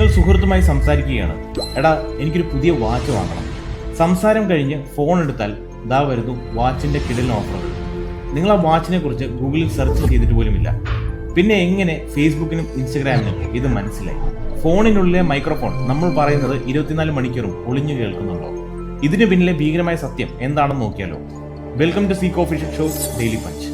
നിങ്ങൾ സുഹൃത്തുമായി സംസാരിക്കുകയാണ്, എടാ എനിക്കൊരു പുതിയ വാച്ച് വാങ്ങണം. സംസാരം കഴിഞ്ഞ് ഫോൺ എടുത്താൽ ദാ വരുന്നു വാച്ചിന്റെ കിടിലൻ ഓഫറുകൾ. നിങ്ങൾ ആ വാച്ചിനെ കുറിച്ച് ഗൂഗിളിൽ സെർച്ച് ചെയ്തിട്ട് പോലുമില്ല. പിന്നെ എങ്ങനെ ഫേസ്ബുക്കിനും ഇൻസ്റ്റഗ്രാമിനും ഇത് മനസ്സിലായി? ഫോണിനുള്ളിലെ മൈക്രോഫോൺ നമ്മൾ പറയുന്നത് 24 മണിക്കൂറും ഒളിഞ്ഞു കേൾക്കുന്നുണ്ടോ? ഇതിന് പിന്നിലെ ഭീകരമായ സത്യം എന്താണെന്ന് നോക്കിയാലോ. Welcome to Seeko official show daily punch.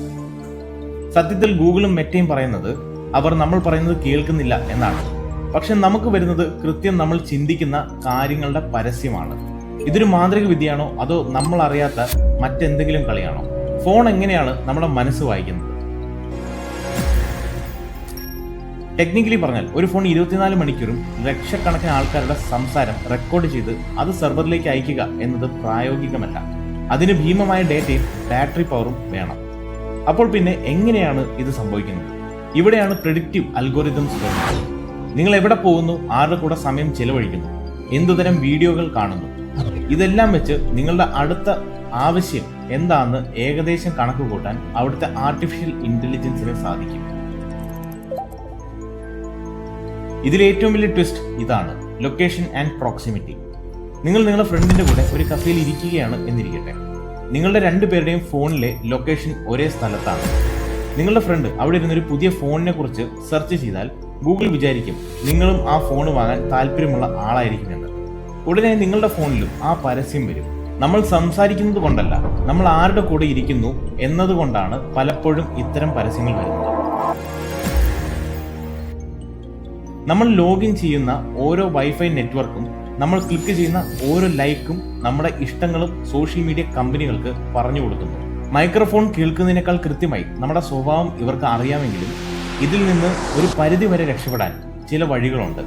സത്യത്തിൽ ഗൂഗിളും മെറ്റയും പറയുന്നത് അവർ നമ്മൾ പറയുന്നത് കേൾക്കുന്നില്ല എന്നാണ്. പക്ഷെ നമുക്ക് വരുന്നത് കൃത്യം നമ്മൾ ചിന്തിക്കുന്ന കാര്യങ്ങളുടെ പരസ്യമാണ്. ഇതൊരു മാന്ത്രിക വിദ്യയാണോ അതോ നമ്മൾ അറിയാത്ത മറ്റെന്തെങ്കിലും കളിയാണോ? ഫോൺ എങ്ങനെയാണ് നമ്മുടെ മനസ്സ് വായിക്കുന്നത്? ടെക്നിക്കലി പറഞ്ഞാൽ ഒരു ഫോൺ 24 മണിക്കൂറും ലക്ഷക്കണക്കിന് ആൾക്കാരുടെ സംസാരം റെക്കോർഡ് ചെയ്ത് അത് സെർവറിലേക്ക് അയക്കുക എന്നത് പ്രായോഗികമല്ല. അതിന് ഭീമമായ ഡേറ്റയും ബാറ്ററി പവറും വേണം. അപ്പോൾ പിന്നെ എങ്ങനെയാണ് ഇത് സംഭവിക്കുന്നത്? ഇവിടെയാണ് പ്രെഡിക്റ്റീവ് അൽഗോരിതംസ് വരുന്നത്. നിങ്ങൾ എവിടെ പോകുന്നു, ആരുടെ കൂടെ സമയം ചെലവഴിക്കുന്നു, എന്തുതരം വീഡിയോകൾ കാണുന്നു, ഇതെല്ലാം വെച്ച് നിങ്ങളുടെ അടുത്ത ആവശ്യം എന്താണെന്ന് ഏകദേശം കണക്ക് കൂട്ടാൻ അവിടുത്തെ ആർട്ടിഫിഷ്യൽ ഇന്റലിജൻസിന് സാധിക്കും. ഇതിൽ ഏറ്റവും വലിയ ട്വിസ്റ്റ് ഇതാണ്: ലൊക്കേഷൻ ആൻഡ് പ്രോക്സിമിറ്റി. നിങ്ങൾ നിങ്ങളുടെ ഫ്രണ്ടിന്റെ കൂടെ ഒരു കഫേയിൽ ഇരിക്കുകയാണ് എന്നിരിക്കട്ടെ. നിങ്ങളുടെ രണ്ടുപേരുടെയും ഫോണിലെ ലൊക്കേഷൻ ഒരേ സ്ഥലത്താണ്. നിങ്ങളുടെ ഫ്രണ്ട് അവിടെ ഇരുന്നൊരു പുതിയ ഫോണിനെ കുറിച്ച് സെർച്ച് ചെയ്താൽ ഗൂഗിൾ വിചാരിക്കും നിങ്ങളും ആ ഫോൺ വാങ്ങാൻ താല്പര്യമുള്ള ആളായിരിക്കുമെന്ന്. ഉടനെ നിങ്ങളുടെ ഫോണിലും ആ പരസ്യം വരും. നമ്മൾ സംസാരിക്കുന്നത് കൊണ്ടല്ല, നമ്മൾ ആരുടെ കൂടെ ഇരിക്കുന്നു എന്നതുകൊണ്ടാണ് പലപ്പോഴും ഇത്തരം പരസ്യങ്ങൾ വരുന്നത്. നമ്മൾ ലോഗിൻ ചെയ്യുന്ന ഓരോ വൈഫൈ നെറ്റ്വർക്കും നമ്മൾ ക്ലിക്ക് ചെയ്യുന്ന ഓരോ ലൈക്കും നമ്മുടെ ഇഷ്ടങ്ങളും സോഷ്യൽ മീഡിയ കമ്പനികൾക്ക് പറഞ്ഞു കൊടുക്കുന്നു. മൈക്രോഫോൺ കേൾക്കുന്നതിനേക്കാൾ കൃത്യമായി നമ്മുടെ സ്വഭാവം ഇവർക്ക് അറിയാമെങ്കിലും ഇതിൽ നിന്ന് ഒരു പരിധി വരെ രക്ഷപ്പെടാൻ ചില വഴികളുണ്ട്.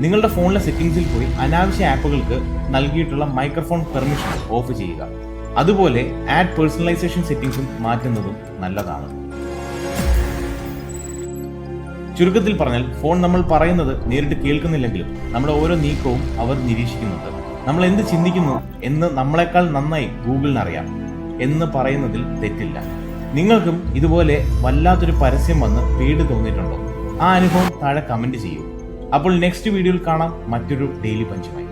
നിങ്ങളുടെ ഫോണിലെ സെറ്റിംഗ്സിൽ പോയി അനാവശ്യ ആപ്പുകൾക്ക് നൽകിയിട്ടുള്ള മൈക്രോഫോൺ പെർമിഷൻ ഓഫ് ചെയ്യുക. അതുപോലെ ആഡ് പേഴ്സണലൈസേഷൻ സെറ്റിംഗ്സും മാറ്റുന്നതും നല്ലതാണ്. ചുരുക്കത്തിൽ പറഞ്ഞാൽ ഫോൺ നമ്മൾ പറയുന്നത് നേരിട്ട് കേൾക്കുന്നില്ലെങ്കിലും നമ്മുടെ ഓരോ നീക്കവും അവർ നിരീക്ഷിക്കുന്നുണ്ട്. നമ്മൾ എന്ത് ചിന്തിക്കുന്നു എന്ന് നമ്മളെക്കാൾ നന്നായി ഗൂഗിളിന് അറിയാം എന്ന് പറയുന്നതിൽ തെറ്റില്ല. നിങ്ങൾക്കും ഇതുപോലെ വല്ലാത്തൊരു പരസ്യം വന്ന് പേടി തോന്നിയിട്ടുണ്ടോ? ആ അനുഭവം താഴെ കമന്റ് ചെയ്യൂ. അപ്പോൾ നെക്സ്റ്റ് വീഡിയോയിൽ കാണാം മറ്റൊരു ഡെയിലി പഞ്ചുമായി.